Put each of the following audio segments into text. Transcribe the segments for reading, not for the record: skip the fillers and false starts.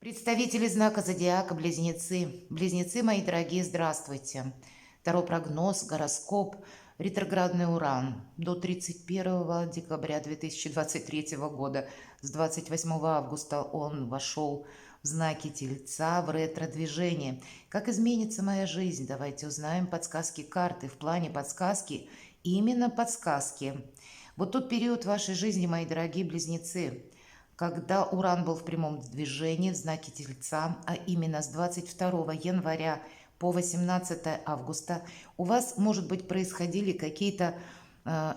Представители знака зодиака Близнецы. Близнецы, мои дорогие, здравствуйте. Таро прогноз, гороскоп, ретроградный Уран до 31 декабря 2023 года. С 28 августа он вошел в знаки Тельца в ретро-движение. Как изменится моя жизнь? Давайте узнаем подсказки карты. В плане подсказки, именно подсказки. Вот тот период вашей жизни, мои дорогие Близнецы, когда Уран был в прямом движении в знаке Тельца, а именно с 22 января по 18 августа, у вас, может быть, происходили какие-то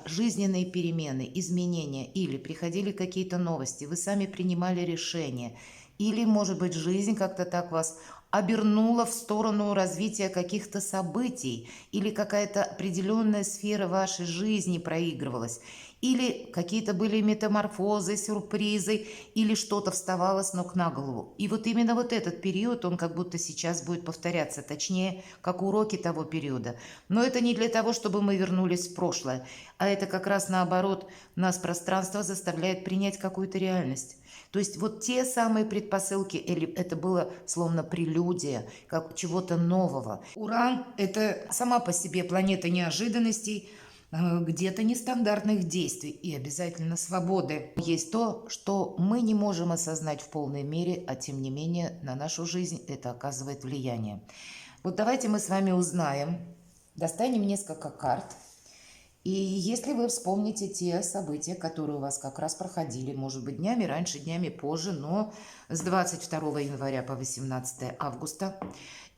жизненные перемены, изменения, или приходили какие-то новости, вы сами принимали решения, или, может быть, жизнь как-то так вас обернула в сторону развития каких-то событий, или какая-то определенная сфера вашей жизни проигрывалась, или какие-то были метаморфозы, сюрпризы, или что-то вставало с ног на голову. И вот именно вот этот период, он как будто сейчас будет повторяться, точнее, как уроки того периода. Но это не для того, чтобы мы вернулись в прошлое, а это как раз наоборот, нас пространство заставляет принять какую-то реальность. То есть вот те самые предпосылки, или это было словно прелюдия, как чего-то нового. Уран – это сама по себе планета неожиданностей, где-то нестандартных действий и обязательно свободы. Есть то, что мы не можем осознать в полной мере, а тем не менее на нашу жизнь это оказывает влияние. Вот давайте мы с вами узнаем, достанем несколько карт. И если вы вспомните те события, которые у вас как раз проходили, может быть, днями раньше, днями позже, но с 22 января по 18 августа,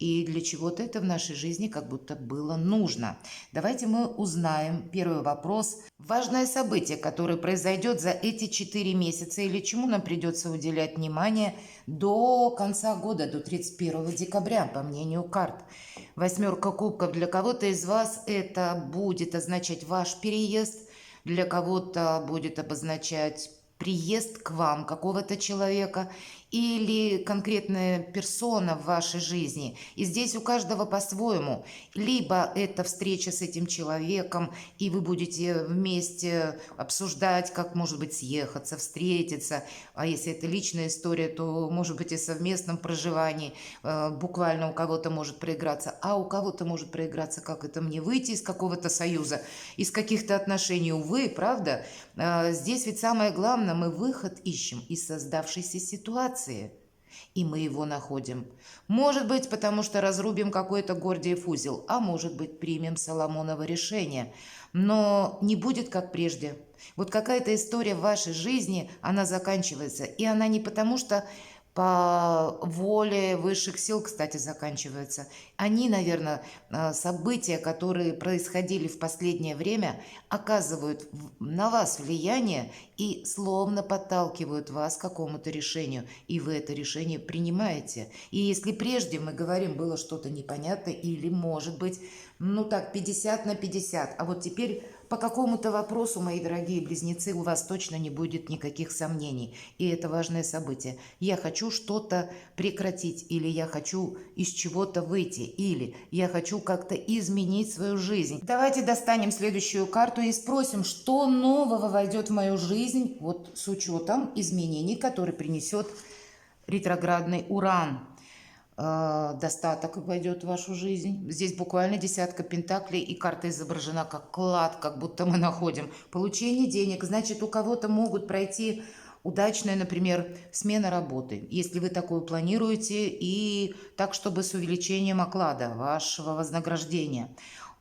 и для чего-то это в нашей жизни как будто было нужно. Давайте мы узнаем первый вопрос. Важное событие, которое произойдет за эти 4 месяца, или чему нам придется уделять внимание до конца года, до 31 декабря, по мнению карт. Восьмерка кубков. Для кого-то из вас это будет означать ваш переезд, для кого-то будет обозначать приезд к вам какого-то человека или конкретная персона в вашей жизни. И здесь у каждого по-своему. Либо это встреча с этим человеком, и вы будете вместе обсуждать, как, может быть, съехаться, встретиться. А если это личная история, то, может быть, и в совместном проживании. Буквально у кого-то может проиграться, а у кого-то может проиграться, как это мне выйти из какого-то союза, из каких-то отношений. Увы, правда? Здесь ведь самое главное, мы выход ищем из создавшейся ситуации. И мы его находим. Может быть, потому что разрубим какой-то Гордиев узел, а может быть, примем Соломоново решение. Но не будет как прежде. Вот какая-то история в вашей жизни, она заканчивается. И она не потому, что по воле высших сил, кстати, заканчиваются. Они, наверное, события, которые происходили в последнее время, оказывают на вас влияние и словно подталкивают вас к какому-то решению. И вы это решение принимаете. И если прежде, мы говорим, было что-то непонятное или, может быть, ну так, 50 на 50, а вот теперь по какому-то вопросу, мои дорогие близнецы, у вас точно не будет никаких сомнений. И это важное событие. Я хочу что-то прекратить, или я хочу из чего-то выйти, или я хочу как-то изменить свою жизнь. Давайте достанем следующую карту и спросим, что нового войдет в мою жизнь, вот с учетом изменений, которые принесет ретроградный Уран. Достаток войдет в вашу жизнь. Здесь буквально десятка пентаклей, и карта изображена как клад, как будто мы находим. Получение денег, значит, у кого-то могут пройти удачная, например, смена работы, если вы такую планируете, и так, чтобы с увеличением оклада вашего вознаграждения.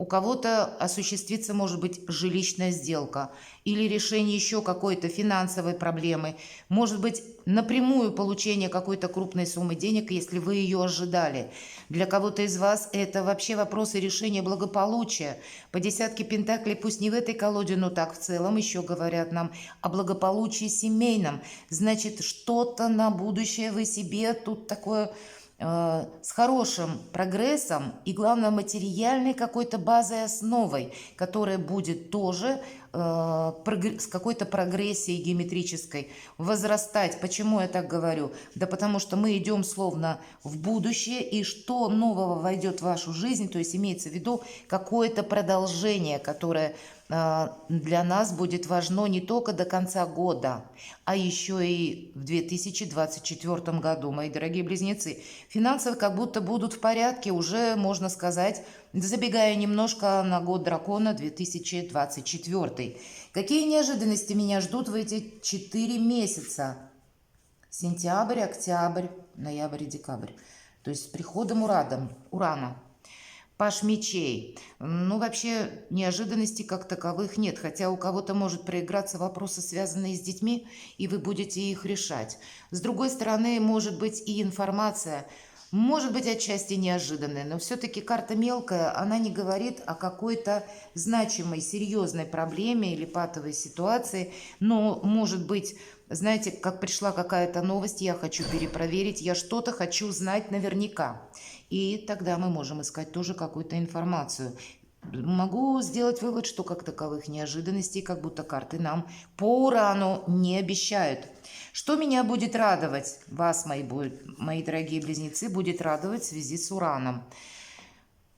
У кого-то осуществится, может быть, жилищная сделка или решение еще какой-то финансовой проблемы. Может быть, напрямую получение какой-то крупной суммы денег, если вы ее ожидали. Для кого-то из вас это вообще вопросы решения благополучия. По десятке пентаклей, пусть не в этой колоде, но так в целом еще говорят нам о благополучии семейном. Значит, что-то на будущее вы себе тут такое... с хорошим прогрессом и, главное, материальной какой-то базой, основой, которая будет тоже с какой-то прогрессией геометрической возрастать. Почему я так говорю? Да потому что мы идем словно в будущее, и что нового войдет в вашу жизнь, то есть имеется в виду какое-то продолжение, которое для нас будет важно не только до конца года, а еще и в 2024 году, мои дорогие близнецы. Финансы как будто будут в порядке, уже, можно сказать, забегая немножко на год дракона 2024. Какие неожиданности меня ждут в эти 4 месяца? Сентябрь, октябрь, ноябрь и декабрь. То есть с приходом Урана. Паш мечей. Ну, вообще, неожиданностей как таковых нет, хотя у кого-то может проиграться вопросы, связанные с детьми, и вы будете их решать. С другой стороны, может быть и информация, может быть отчасти неожиданная, но все-таки карта мелкая, она не говорит о какой-то значимой, серьезной проблеме или патовой ситуации, но может быть... Знаете, как пришла какая-то новость, я хочу перепроверить, я что-то хочу знать наверняка. И тогда мы можем искать тоже какую-то информацию. Могу сделать вывод, что как таковых неожиданностей, как будто карты нам по Урану не обещают. Что меня будет радовать, вас, мои дорогие близнецы, будет радовать в связи с Ураном?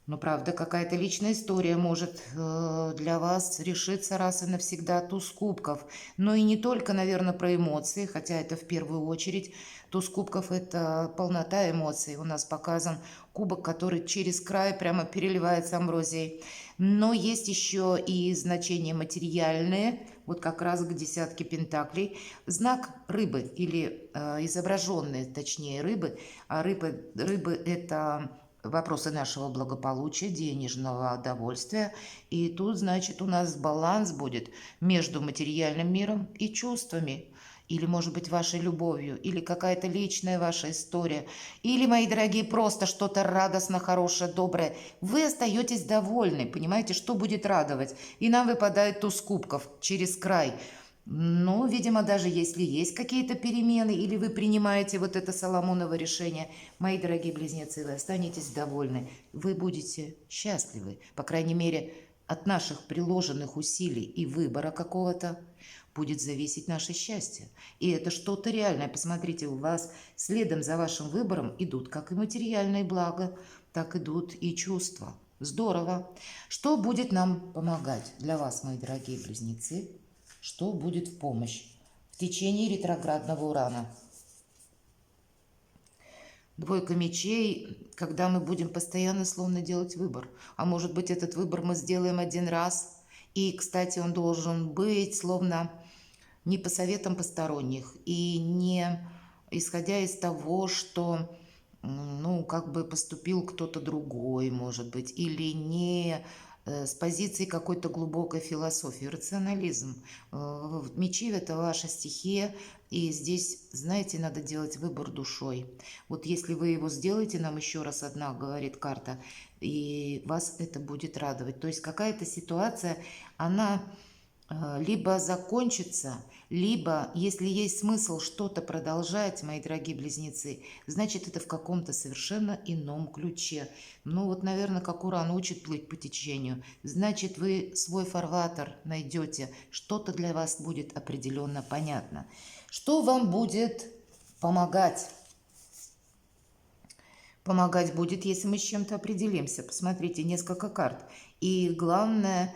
Но, правда, какая-то личная история может для вас решиться раз и навсегда. Туз кубков. Но и не только, наверное, про эмоции, хотя это в первую очередь. Туз кубков – это полнота эмоций. У нас показан кубок, который через край прямо переливается амброзией. Но есть еще и значения материальные, вот как раз к десятке пентаклей. Знак рыбы или изображенные, точнее, рыбы. А рыбы – это... вопросы нашего благополучия, денежного удовольствия. И тут, значит, у нас баланс будет между материальным миром и чувствами. Или, может быть, вашей любовью, или какая-то личная ваша история, или, мои дорогие, просто что-то радостно, хорошее, доброе. Вы остаетесь довольны, понимаете, что будет радовать. И нам выпадает туз кубков через край. Ну, видимо, даже если есть какие-то перемены, или вы принимаете вот это Соломоново решение, мои дорогие близнецы, вы останетесь довольны, вы будете счастливы, по крайней мере, от наших приложенных усилий и выбора какого-то будет зависеть наше счастье. И это что-то реальное. Посмотрите, у вас следом за вашим выбором идут как и материальные блага, так идут и чувства. Здорово. Что будет нам помогать для вас, мои дорогие близнецы? Что будет в помощь в течение ретроградного Урана? Двойка мечей, когда мы будем постоянно словно делать выбор. А может быть, этот выбор мы сделаем один раз. И, кстати, он должен быть словно не по советам посторонних и не исходя из того, что, ну, как бы поступил кто-то другой, может быть, или не с позиции какой-то глубокой философии, рационализм. Мечи – это ваша стихия, и здесь, знаете, надо делать выбор душой. Вот если вы его сделаете, нам еще раз одна говорит карта, и вас это будет радовать. То есть какая-то ситуация, она либо закончится, либо, если есть смысл что-то продолжать, мои дорогие близнецы, значит, это в каком-то совершенно ином ключе. Ну вот, наверное, как Уран учит плыть по течению, значит, вы свой фарватер найдете, что-то для вас будет определенно понятно. Что вам будет помогать? Помогать будет, если мы с чем-то определимся. Посмотрите, несколько карт. И главное,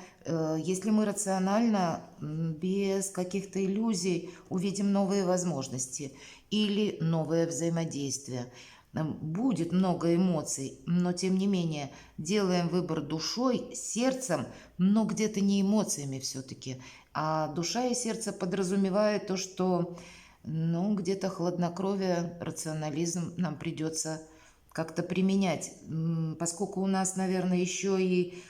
если мы рационально, без каких-то иллюзий, увидим новые возможности или новое взаимодействие. Будет много эмоций, но тем не менее делаем выбор душой, сердцем, но где-то не эмоциями все-таки. А душа и сердце подразумевает то, что ну, где-то хладнокровие, рационализм нам придется как-то применять, поскольку у нас, наверное, еще и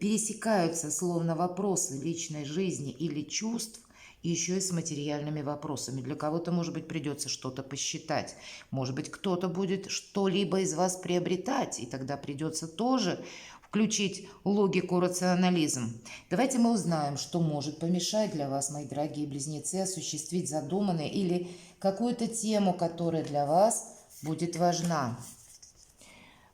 пересекаются словно вопросы личной жизни или чувств, и еще и с материальными вопросами. Для кого-то, может быть, придется что-то посчитать. Может быть, кто-то будет что-либо из вас приобретать, и тогда придется тоже включить логику, рационализм. Давайте мы узнаем, что может помешать для вас, мои дорогие близнецы, осуществить задуманное или какую-то тему, которая для вас будет важна.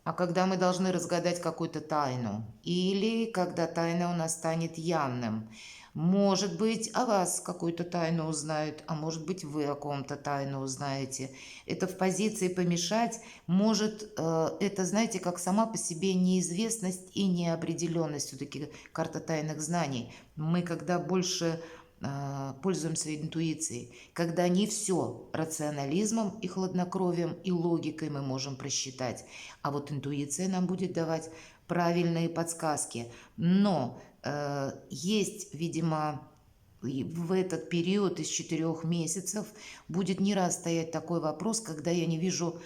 а когда мы должны разгадать какую-то тайну, или когда тайна у нас станет явным. Может быть, о вас какую-то тайну узнают, а может быть, вы о ком-то тайну узнаете. Это в позиции помешать может, это, знаете, как сама по себе неизвестность и неопределенность, все-таки карта тайных знаний. Мы когда больше пользуемся интуицией, когда не все рационализмом и хладнокровием и логикой мы можем просчитать, а вот интуиция нам будет давать правильные подсказки. Но есть, видимо, в этот период из 4 месяцев будет не раз стоять такой вопрос, когда я не вижу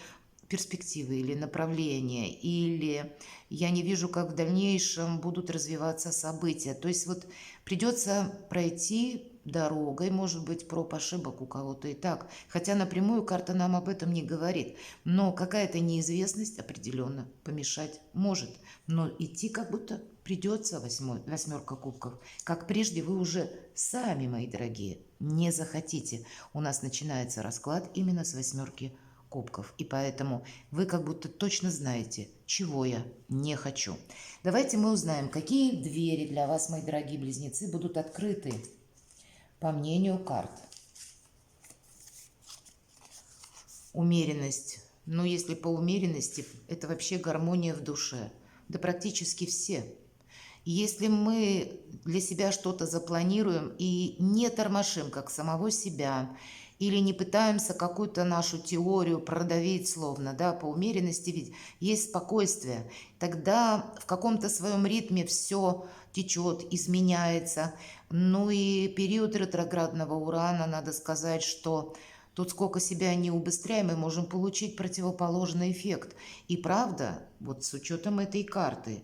перспективы или направления, или я не вижу, как в дальнейшем будут развиваться события. То есть вот придется пройти дорогой, может быть, проб ошибок у кого-то и так. Хотя напрямую карта нам об этом не говорит. Но какая-то неизвестность определенно помешать может. Но идти как будто придется восьмерка кубков. Как прежде вы уже сами, мои дорогие, не захотите. У нас начинается расклад именно с восьмерки кубков. И поэтому вы как будто точно знаете, чего я не хочу. Давайте мы узнаем, какие двери для вас, мои дорогие близнецы, будут открыты по мнению карт. Умеренность. Ну, если по умеренности, это вообще гармония в душе. Да практически все. Если мы для себя что-то запланируем и не тормошим как самого себя, или не пытаемся какую-то нашу теорию продавить словно, да, по умеренности, ведь есть спокойствие, тогда в каком-то своем ритме все течет, изменяется. Ну и период ретроградного Урана, надо сказать, что тут сколько себя не убыстряем, мы можем получить противоположный эффект. И правда, вот с учетом этой карты,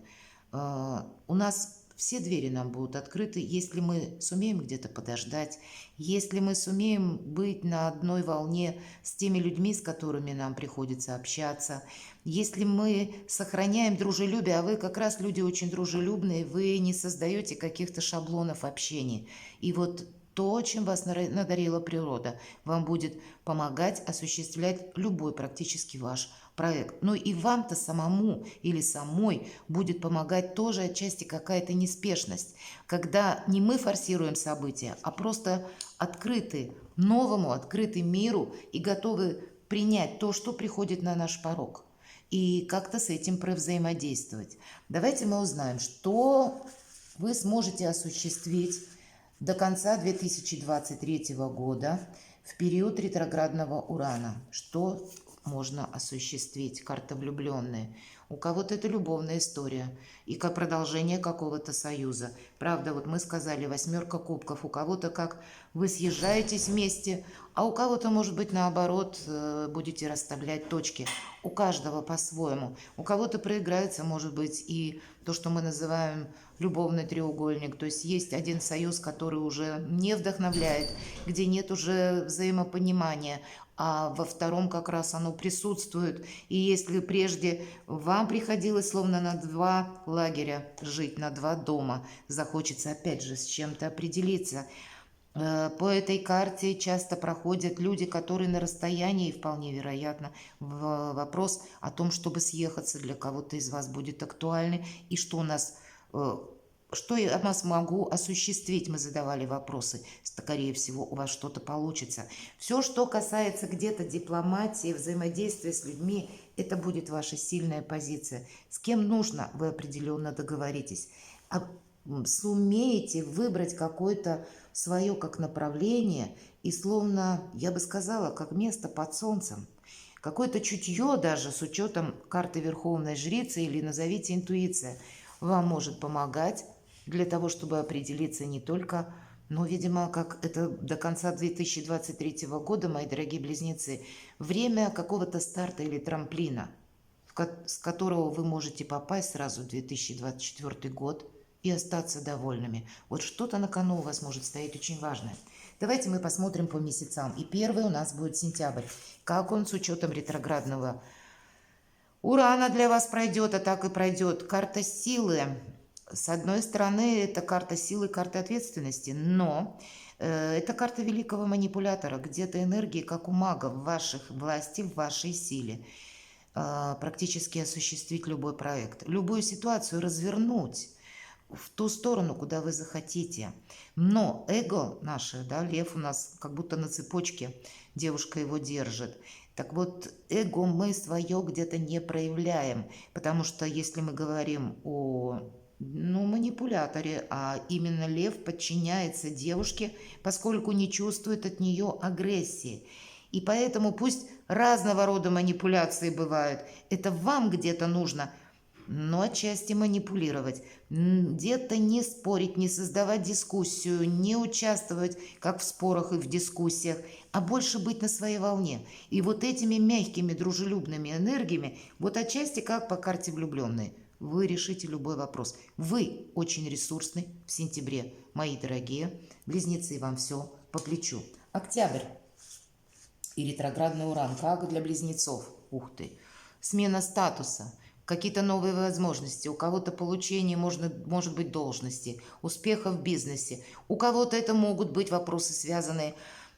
у нас все двери нам будут открыты, если мы сумеем где-то подождать, если мы сумеем быть на одной волне с теми людьми, с которыми нам приходится общаться, если мы сохраняем дружелюбие, а вы как раз люди очень дружелюбные, вы не создаете каких-то шаблонов общения. И вот то, чем вас надарила природа, вам будет помогать осуществлять любой практически ваш проект. Ну и вам-то самому или самой будет помогать тоже отчасти какая-то неспешность, когда не мы форсируем события, а просто открыты новому, открыты миру и готовы принять то, что приходит на наш порог, и как-то с этим взаимодействовать. Давайте мы узнаем, что вы сможете осуществить до конца 2023 года в период ретроградного Урана. Что можно осуществить? Карта влюбленные. У кого-то это любовная история и как продолжение какого-то союза. Правда, вот мы сказали восьмерка кубков. У кого-то как вы съезжаетесь вместе, а у кого-то, может быть, наоборот, будете расставлять точки. У каждого по-своему. У кого-то проиграется, может быть, и то, что мы называем любовный треугольник. То есть есть один союз, который уже не вдохновляет, где нет уже взаимопонимания, а во втором как раз оно присутствует. И если прежде вам приходилось словно на 2 лагеря жить, на 2 дома, захочется опять же с чем-то определиться. По этой карте часто проходят люди, которые на расстоянии, вполне вероятно, вопрос о том, чтобы съехаться, для кого-то из вас будет актуальный, и что у нас, что я смогу осуществить, мы задавали вопросы, скорее всего, у вас что-то получится. Все, что касается где-то дипломатии, взаимодействия с людьми, это будет ваша сильная позиция. С кем нужно, вы определенно договоритесь. Сумеете выбрать какое-то свое как направление и словно, я бы сказала, как место под солнцем. Какое-то чутье даже с учетом карты Верховной Жрицы или назовите интуиция вам может помогать для того, чтобы определиться не только, но, видимо, как это до конца 2023 года, мои дорогие близнецы, время какого-то старта или трамплина, с которого вы можете попасть сразу в 2024 год и остаться довольными. Вот что-то на кону у вас может стоять очень важное. Давайте мы посмотрим по месяцам. И первый у нас будет сентябрь. Как он с учетом ретроградного Урана для вас пройдет, а так и пройдет. Карта силы. С одной стороны, это карта силы, карта ответственности, но это карта великого манипулятора. Где-то энергии, как у мага, в ваших власти, в вашей силе. практически осуществить любой проект, любую ситуацию развернуть в ту сторону, куда вы захотите. Но эго наше, да, лев у нас как будто на цепочке, девушка его держит. Так вот, эго мы свое где-то не проявляем, потому что если мы говорим о манипуляторе, а именно лев подчиняется девушке, поскольку не чувствует от нее агрессии. И поэтому пусть разного рода манипуляции бывают, это вам где-то нужно, но отчасти манипулировать. Где-то не спорить, не создавать дискуссию, не участвовать как в спорах и в дискуссиях, а больше быть на своей волне. И вот этими мягкими, дружелюбными энергиями, вот отчасти как по карте влюбленные, вы решите любой вопрос. Вы очень ресурсны в сентябре, мои дорогие. Близнецы, вам все по плечу. Октябрь и ретроградный Уран. Как для близнецов? Ух ты! Смена статуса. Какие-то новые возможности, у кого-то получение, может быть, должности, успеха в бизнесе, у кого-то это могут быть вопросы, связанные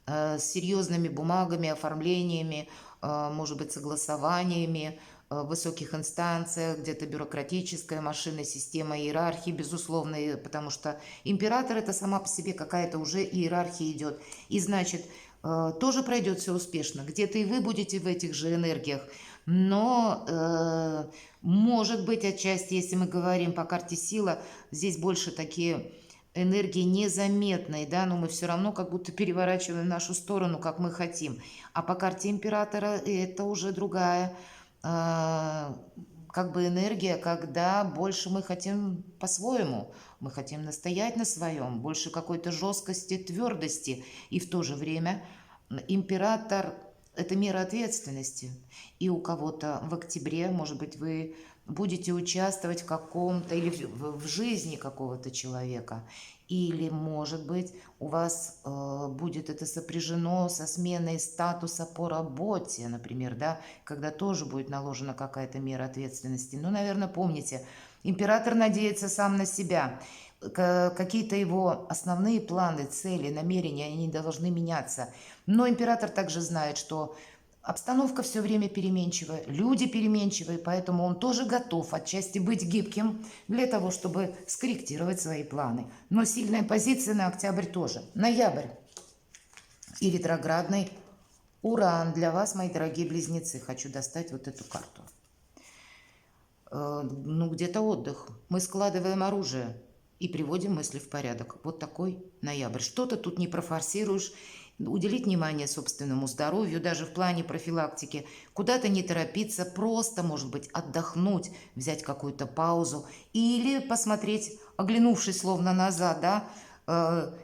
с серьезными бумагами, оформлениями, может быть, согласованиями в высоких инстанциях, где-то бюрократическая машина, система иерархии, безусловно, потому что император это сама по себе какая-то уже иерархия идет. И значит, тоже пройдет все успешно. Где-то и вы будете в этих же энергиях. Но, может быть, отчасти, если мы говорим по карте сила, здесь больше такие энергии незаметные, да, но мы все равно как будто переворачиваем в нашу сторону, как мы хотим. А по карте императора это уже другая как бы энергия, когда больше мы хотим по-своему, мы хотим настоять на своем, больше какой-то жесткости, твердости. И в то же время император – это мера ответственности. И у кого-то в октябре, может быть, вы будете участвовать в каком-то или в жизни какого-то человека. Или, может быть, у вас будет это сопряжено со сменой статуса по работе, например, да, когда тоже будет наложена какая-то мера ответственности. Ну, наверное, помните, император надеется сам на себя. Какие-то его основные планы, цели, намерения, они должны меняться. Но император также знает, что обстановка все время переменчивая, люди переменчивые, поэтому он тоже готов отчасти быть гибким для того, чтобы скорректировать свои планы. Но сильная позиция на октябрь тоже. Ноябрь и ретроградный Уран для вас, мои дорогие близнецы. Хочу достать вот эту карту. Где-то отдых. Мы складываем оружие и приводим мысли в порядок. Вот такой ноябрь. Что-то тут не профорсируешь. Уделить внимание собственному здоровью, даже в плане профилактики, куда-то не торопиться, просто, может быть, отдохнуть, взять какую-то паузу или посмотреть, оглянувшись словно назад, да,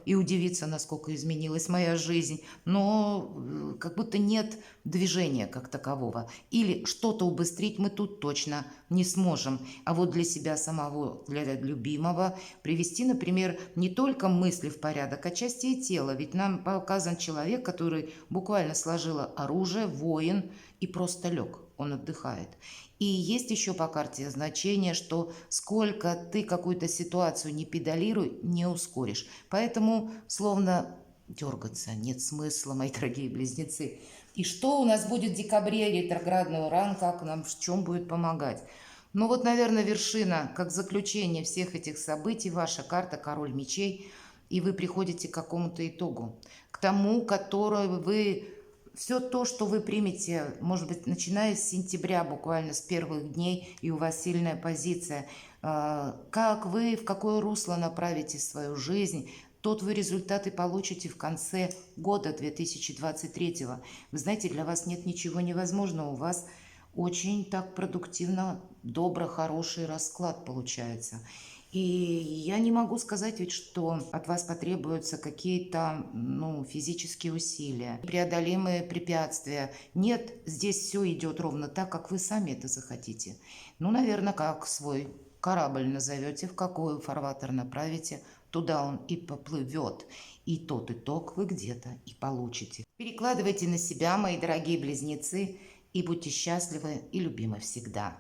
и удивиться, насколько изменилась моя жизнь, но как будто нет движения как такового. Или что-то убыстрить мы тут точно не сможем. А вот для себя самого, для любимого, привести, например, не только мысли в порядок, а части и тела. Ведь нам показан человек, который буквально сложил оружие, воин, и просто лег, он отдыхает. И есть еще по карте значение, что сколько ты какую-то ситуацию не педалируй, не ускоришь. Поэтому словно дергаться нет смысла, мои дорогие близнецы. И что у нас будет в декабре, ретроградный Уран, как нам, в чем будет помогать? Ну вот, наверное, вершина, как заключение всех этих событий, ваша карта Король мечей, и вы приходите к какому-то итогу, к тому, который вы... Все то, что вы примете, может быть, начиная с сентября, буквально с первых дней, и у вас сильная позиция, как вы, в какое русло направите свою жизнь, тот вы результат и получите в конце года 2023. Вы знаете, для вас нет ничего невозможного, у вас очень так продуктивно, добро, хороший расклад получается. И я не могу сказать ведь, что от вас потребуются какие-то физические усилия, преодолимые препятствия. Нет, здесь все идет ровно так, как вы сами это захотите. Наверное, как свой корабль назовете, в какой фарватер направите, туда он и поплывет. И тот итог вы где-то и получите. Перекладывайте на себя, мои дорогие близнецы, и будьте счастливы и любимы всегда.